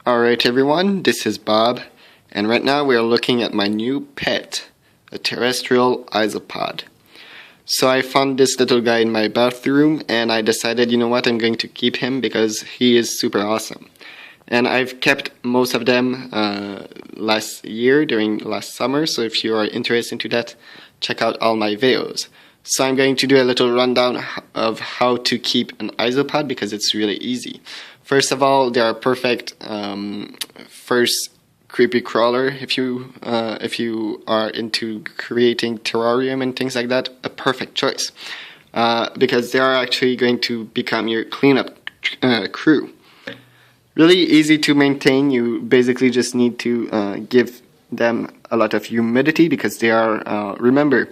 Alright everyone, this is Bob, and right now we are looking at my new pet, a terrestrial isopod. So I found this little guy in my bathroom and I decided, you know what, I'm going to keep him because he is super awesome. And I've kept most of them last year, during last summer, so if you are interested into that, check out all my videos. So I'm going to do a little rundown of how to keep an isopod because it's really easy. First of all, they are perfect first creepy crawler if you are into creating terrarium and things like that. A perfect choice because they are actually going to become your cleanup crew. Really easy to maintain. You basically just need to give them a lot of humidity because they are remember,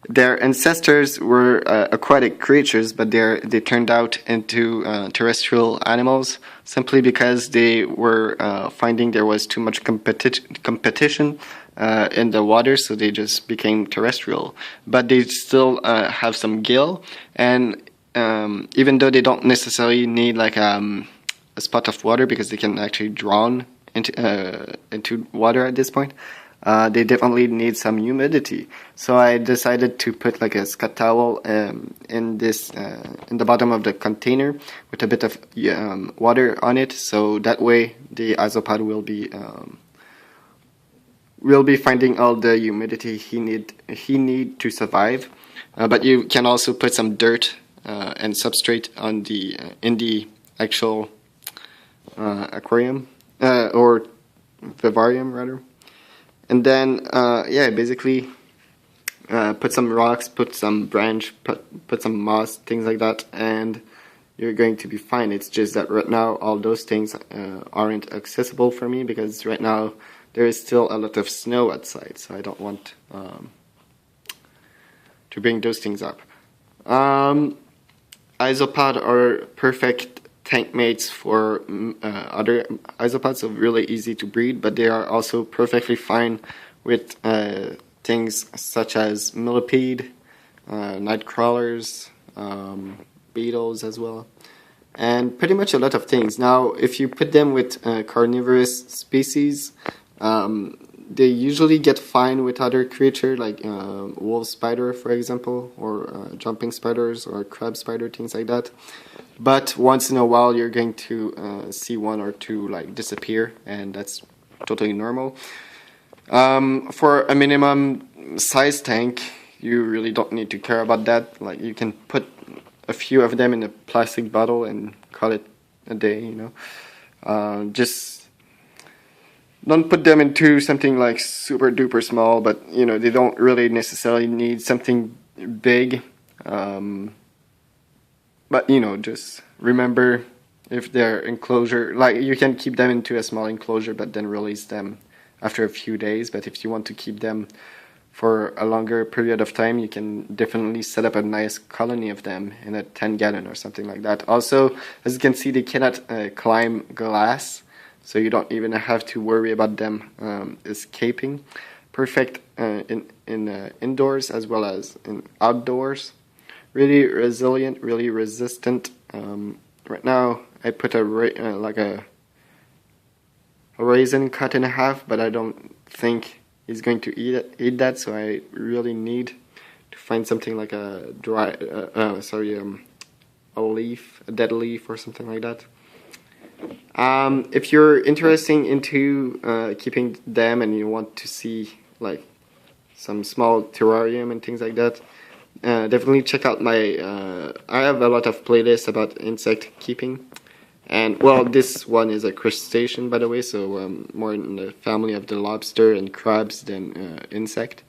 their ancestors were aquatic creatures, but they turned out into terrestrial animals simply because they were finding there was too much competition in the water, so they just became terrestrial. But they still have some gill, and even though they don't necessarily need like a spot of water because they can actually drown into water at this point. They definitely need some humidity, so I decided to put like a Scott towel in the bottom of the container with a bit of water on it, so that way the isopod will be finding all the humidity he need to survive. But you can also put some dirt and substrate on in the actual aquarium or vivarium rather. And then, basically put some rocks, put some branch, put some moss, things like that, and you're going to be fine. It's just that right now all those things aren't accessible for me because right now there is still a lot of snow outside, so I don't want to bring those things up. Isopod are perfect tank mates for other isopods, so really easy to breed, but they are also perfectly fine with things such as millipede, night crawlers, beetles as well, and pretty much a lot of things. Now, if you put them with carnivorous species, they usually get fine with other creatures like wolf spider, for example, or jumping spiders or crab spider, things like that. But once in a while you're going to see one or two like disappear, and that's totally normal. For a minimum size tank, you really don't need to care about that. Like, you can put a few of them in a plastic bottle and call it a day, you know. Just don't put them into something like super duper small, but you know, they don't really necessarily need something big. But you know, just remember, if they're enclosure, like, you can keep them into a small enclosure but then release them after a few days. But if you want to keep them for a longer period of time, you can definitely set up a nice colony of them in a 10-gallon or something like that. Also, as you can see, they cannot climb glass, so you don't even have to worry about them escaping. Perfect in indoors as well as in outdoors. Really resilient, really resistant. Right now, I put a raisin cut in half, but I don't think he's going to eat that. So I really need to find something like a dead leaf or something like that. If you're interested into keeping them and you want to see like some small terrarium and things like that, definitely check out my I have a lot of playlists about insect keeping, and well, this one is a crustacean, by the way, so more in the family of the lobster and crabs than insect,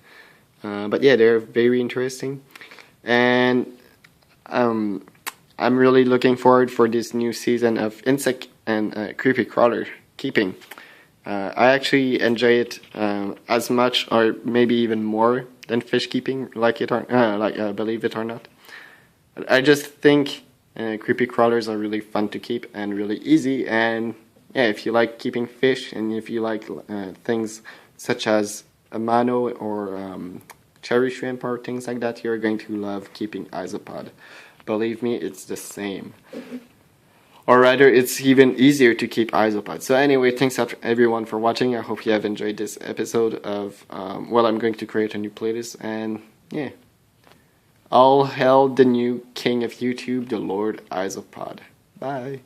but yeah, they're very interesting, and I'm really looking forward for this new season of insect and creepy crawler keeping. I actually enjoy it as much or maybe even more than fish keeping, believe it or not. I just think creepy crawlers are really fun to keep and really easy. And yeah, if you like keeping fish and if you like things such as a mano or cherry shrimp or things like that, you're going to love keeping isopod. Believe me, it's the same. or rather it's even easier to keep isopods. So anyway, thanks everyone for watching. I hope you have enjoyed this episode of well, I'm going to create a new playlist, and yeah, all hail the new king of YouTube, the Lord Isopod. Bye.